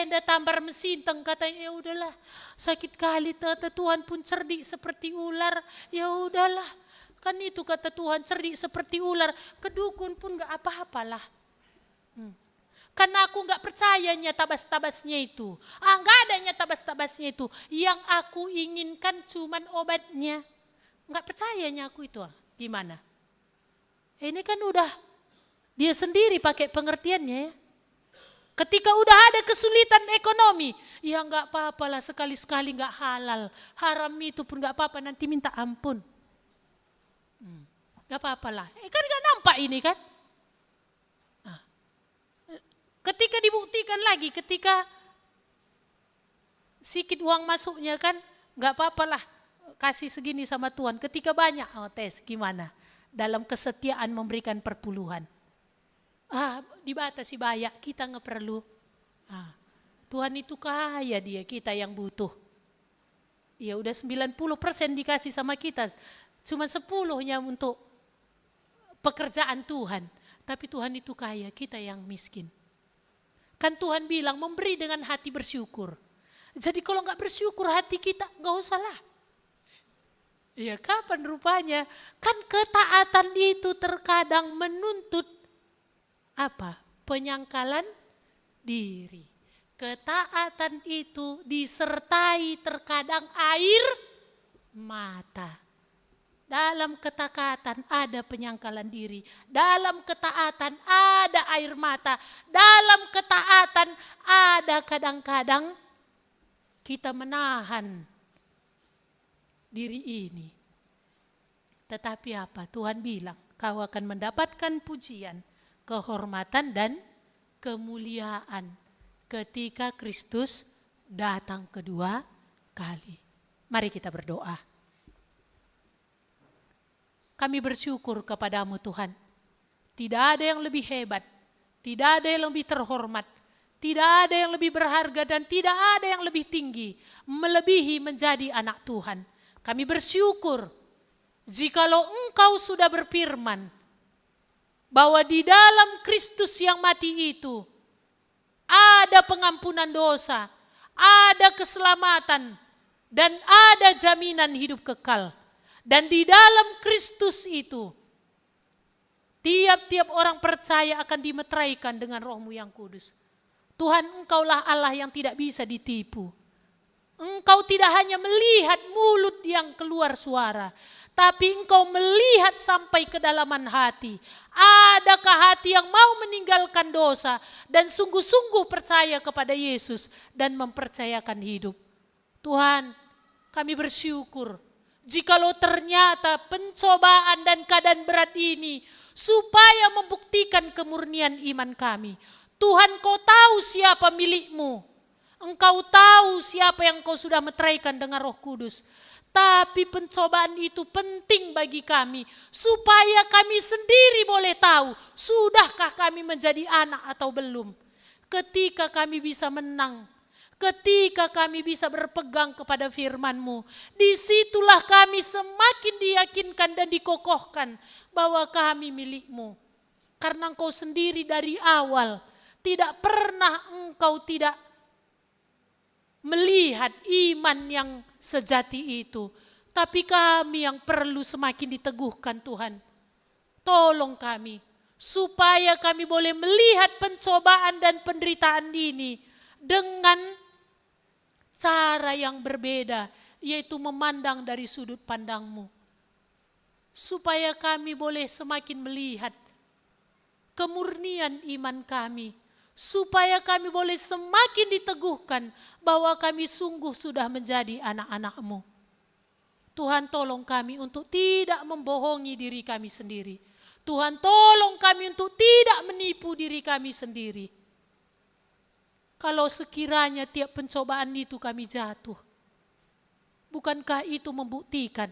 Nda tampar mesin, katanya ya udahlah. Sakit kali, Tuhan pun cerdik seperti ular. Ya udahlah. Kan itu kata Tuhan, cerdik seperti ular. Kedukun pun gak apa-apalah. Karena aku gak percayanya tabas-tabasnya itu. Gak adanya tabas-tabasnya itu. Yang aku inginkan cuman obatnya. Gak percayanya aku itu. Gimana? Ini kan udah dia sendiri pakai pengertiannya ya. Ketika udah ada kesulitan ekonomi, ya gak apa-apalah, sekali-sekali gak halal. Haram itu pun gak apa-apa, nanti minta ampun. Gak apa-apalah. Kan gak nampak ini kan. Ketika dibuktikan lagi, ketika sikit uang masuknya kan, gak apa-apalah kasih segini sama Tuhan. Ketika banyak, tes gimana? Dalam kesetiaan memberikan perpuluhan. Dibatasi banyak, kita gak perlu. Tuhan itu kaya dia, kita yang butuh. Ya udah 90% dikasih sama kita, cuma 10-nya untuk pekerjaan Tuhan. Tapi Tuhan itu kaya, kita yang miskin. Kan Tuhan bilang memberi dengan hati bersyukur. Jadi kalau gak bersyukur hati kita gak usah lah. Ya kapan rupanya? Kan ketaatan itu terkadang menuntut apa? Penyangkalan diri. Ketaatan itu disertai terkadang air mata. Dalam ketaatan ada penyangkalan diri. Dalam ketaatan ada air mata. Dalam ketaatan ada kadang-kadang kita menahan diri ini. Tetapi apa? Tuhan bilang, kau akan mendapatkan pujian, kehormatan dan kemuliaan ketika Kristus datang kedua kali. Mari kita berdoa. Kami bersyukur kepadamu Tuhan. Tidak ada yang lebih hebat, tidak ada yang lebih terhormat, tidak ada yang lebih berharga dan tidak ada yang lebih tinggi melebihi menjadi anak Tuhan. Kami bersyukur jikalau Engkau sudah berfirman bahwa di dalam Kristus yang mati itu ada pengampunan dosa, ada keselamatan dan ada jaminan hidup kekal. Dan di dalam Kristus itu, tiap-tiap orang percaya akan dimeteraikan dengan Roh-Mu yang kudus. Tuhan, Engkaulah Allah yang tidak bisa ditipu. Engkau tidak hanya melihat mulut yang keluar suara, tapi Engkau melihat sampai kedalaman hati. Adakah hati yang mau meninggalkan dosa dan sungguh-sungguh percaya kepada Yesus dan mempercayakan hidup? Tuhan, kami bersyukur. Jikalau ternyata pencobaan dan keadaan berat ini supaya membuktikan kemurnian iman kami. Tuhan, Kau tahu siapa milikmu. Engkau tahu siapa yang Kau sudah meteraikan dengan Roh Kudus. Tapi pencobaan itu penting bagi kami supaya kami sendiri boleh tahu sudahkah kami menjadi anak atau belum. Ketika kami bisa menang, ketika kami bisa berpegang kepada firman-Mu, disitulah kami semakin diyakinkan dan dikokohkan bahwa kami milik-Mu. Karena Engkau sendiri dari awal tidak pernah Engkau tidak melihat iman yang sejati itu. Tapi kami yang perlu semakin diteguhkan Tuhan. Tolong kami supaya kami boleh melihat pencobaan dan penderitaan ini dengan cara yang berbeda, yaitu memandang dari sudut pandang-Mu. Supaya kami boleh semakin melihat kemurnian iman kami. Supaya kami boleh semakin diteguhkan bahwa kami sungguh sudah menjadi anak-anak-Mu. Tuhan, tolong kami untuk tidak membohongi diri kami sendiri. Tuhan, tolong kami untuk tidak menipu diri kami sendiri. Kalau sekiranya tiap pencobaan itu kami jatuh, bukankah itu membuktikan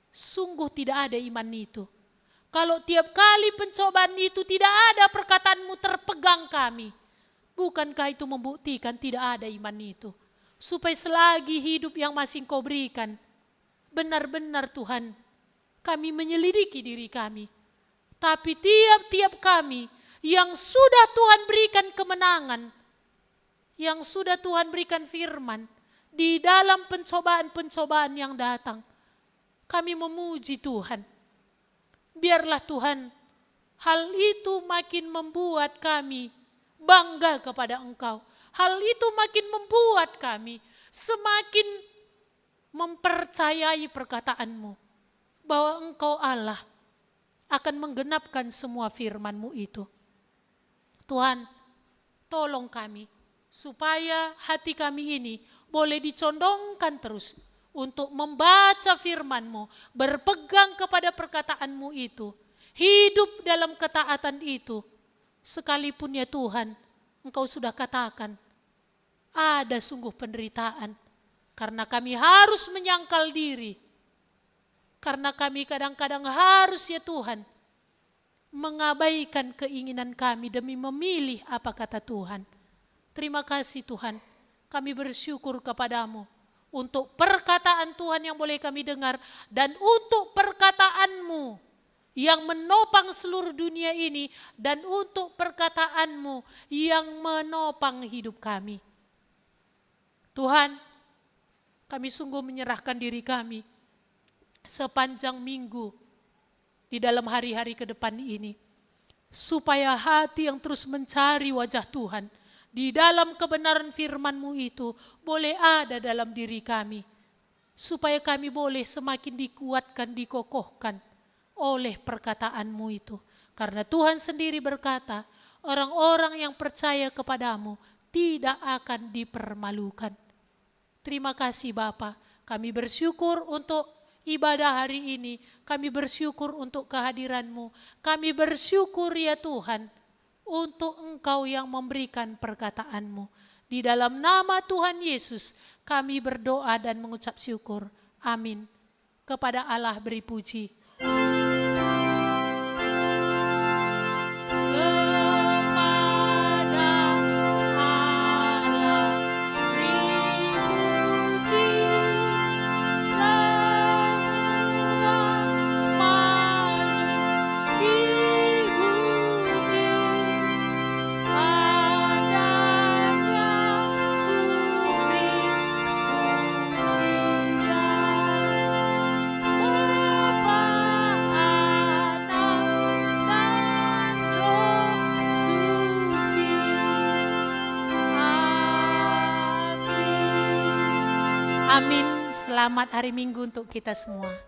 sungguh tidak ada iman itu? Kalau tiap kali pencobaan itu tidak ada perkataan-Mu terpegang kami, bukankah itu membuktikan tidak ada iman itu? Supaya selagi hidup yang masih Engkau berikan, benar-benar Tuhan, kami menyelidiki diri kami. Tapi tiap-tiap kami yang sudah Tuhan berikan kemenangan, yang sudah Tuhan berikan firman, di dalam pencobaan-pencobaan yang datang, kami memuji Tuhan. Biarlah Tuhan, hal itu makin membuat kami bangga kepada Engkau. Hal itu makin membuat kami semakin mempercayai perkataan-Mu, bahwa Engkau Allah akan menggenapkan semua firman-Mu itu. Tuhan, tolong kami supaya hati kami ini boleh dicondongkan terus untuk membaca firman-Mu, berpegang kepada perkataan-Mu itu, hidup dalam ketaatan itu. Sekalipun ya Tuhan, Engkau sudah katakan, ada sungguh penderitaan, karena kami harus menyangkal diri, karena kami kadang-kadang harus ya Tuhan, mengabaikan keinginan kami demi memilih apa kata Tuhan. Terima kasih Tuhan, kami bersyukur kepadamu untuk perkataan Tuhan yang boleh kami dengar, dan untuk perkataan-Mu yang menopang seluruh dunia ini, dan untuk perkataan-Mu yang menopang hidup kami. Tuhan, kami sungguh menyerahkan diri kami sepanjang minggu di dalam hari-hari ke depan ini, supaya hati yang terus mencari wajah Tuhan di dalam kebenaran firman-Mu itu boleh ada dalam diri kami, supaya kami boleh semakin dikuatkan, dikokohkan oleh perkataan-Mu itu. Karena Tuhan sendiri berkata, orang-orang yang percaya kepadamu tidak akan dipermalukan. Terima kasih Bapa, kami bersyukur untuk ibadah hari ini, kami bersyukur untuk kehadiran-Mu, kami bersyukur ya Tuhan, untuk Engkau yang memberikan perkataan-Mu. Di dalam nama Tuhan Yesus, kami berdoa dan mengucap syukur. Amin. Kepada Allah beri puji. Amin. Selamat hari Minggu untuk kita semua.